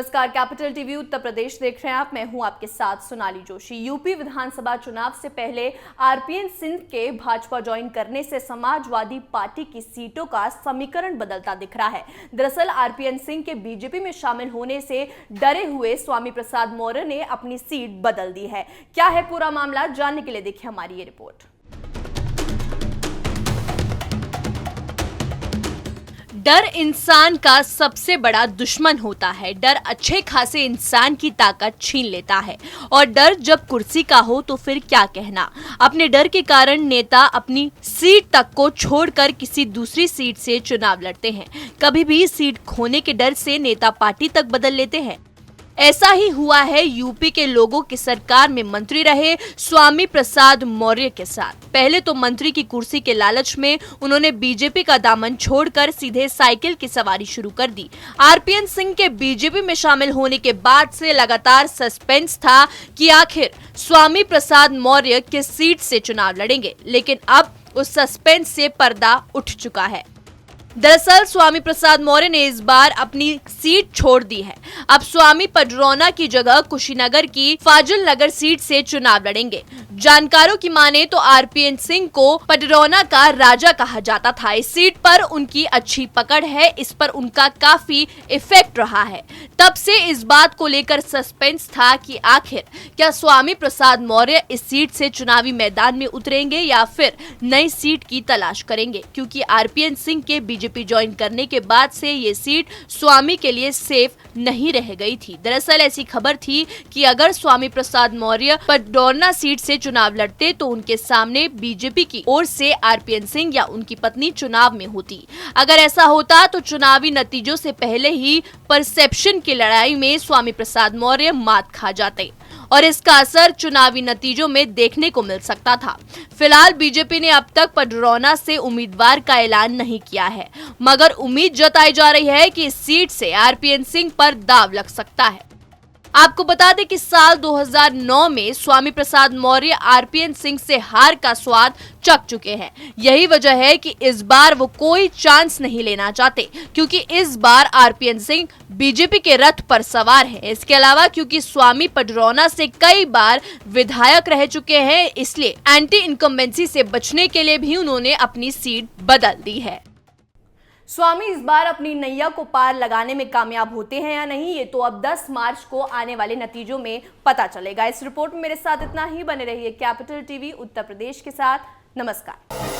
नमस्कार, capital TV Uttar Pradesh देख रहे हैं आप। मैं हूं आपके साथ सोनाली जोशी। यूपी विधानसभा चुनाव से पहले आरपीएन सिंह के भाजपा ज्वाइन करने से समाजवादी पार्टी की सीटों का समीकरण बदलता दिख रहा है। दरअसल आरपीएन सिंह के बीजेपी में शामिल होने से डरे हुए स्वामी प्रसाद मौर्य ने अपनी सीट बदल दी है। क्या है पूरा मामला, जानने के लिए देखिए हमारी ये रिपोर्ट। डर इंसान का सबसे बड़ा दुश्मन होता है। डर अच्छे खासे इंसान की ताकत छीन लेता है और डर जब कुर्सी का हो तो फिर क्या कहना। अपने डर के कारण नेता अपनी सीट तक को छोड़कर किसी दूसरी सीट से चुनाव लड़ते हैं। कभी भी सीट खोने के डर से नेता पार्टी तक बदल लेते हैं। ऐसा ही हुआ है यूपी के लोगों की सरकार में मंत्री रहे स्वामी प्रसाद मौर्य के साथ। पहले तो मंत्री की कुर्सी के लालच में उन्होंने बीजेपी का दामन छोड़कर सीधे साइकिल की सवारी शुरू कर दी। आरपीएन सिंह के बीजेपी में शामिल होने के बाद से लगातार सस्पेंस था कि आखिर स्वामी प्रसाद मौर्य किस सीट से चुनाव लड़ेंगे, लेकिन अब उस सस्पेंस से पर्दा उठ चुका है। दरअसल स्वामी प्रसाद मौर्य ने इस बार अपनी सीट छोड़ दी है। अब स्वामी पडरौना की जगह कुशीनगर की फाजिल नगर सीट से चुनाव लड़ेंगे। जानकारों की माने तो आरपीएन सिंह को पडरौना का राजा कहा जाता था। इस सीट पर उनकी अच्छी पकड़ है, इस पर उनका काफी इफेक्ट रहा है। तब से इस बात को लेकर सस्पेंस था कि आखिर क्या स्वामी प्रसाद मौर्य इस सीट से चुनावी मैदान में उतरेंगे या फिर नई सीट की तलाश करेंगे, क्योंकि आरपीएन सिंह के बीजेपी ज्वाइन करने के बाद से ये सीट स्वामी के लिए सेफ नहीं रह गई थी। दरअसल ऐसी खबर थी कि अगर स्वामी प्रसाद मौर्य पडरौना सीट से चुनाव लड़ते तो उनके सामने बीजेपी की ओर से आरपीएन सिंह या उनकी पत्नी चुनाव में होती। अगर ऐसा होता तो चुनावी नतीजों से पहले ही परसेप्शन की लड़ाई में स्वामी प्रसाद मौर्य मात खा जाते और इसका असर चुनावी नतीजों में देखने को मिल सकता था। फिलहाल बीजेपी ने अब तक पडरौना से उम्मीदवार का ऐलान नहीं किया है, मगर उम्मीद जताई जा रही है कि इस सीट से आरपीएन सिंह पर दांव लग सकता है। आपको बता दें कि साल 2009 में स्वामी प्रसाद मौर्य आरपीएन सिंह से हार का स्वाद चख चुके हैं। यही वजह है कि इस बार वो कोई चांस नहीं लेना चाहते, क्योंकि इस बार आरपीएन सिंह बीजेपी के रथ पर सवार है। इसके अलावा क्योंकि स्वामी पडरौना से कई बार विधायक रह चुके हैं, इसलिए एंटी इनकम्बेंसी से बचने के लिए भी उन्होंने अपनी सीट बदल दी है। स्वामी इस बार अपनी नैया को पार लगाने में कामयाब होते हैं या नहीं, ये तो अब 10 मार्च को आने वाले नतीजों में पता चलेगा। इस रिपोर्ट में मेरे साथ इतना ही। बने रहिए कैपिटल टीवी उत्तर प्रदेश के साथ। नमस्कार।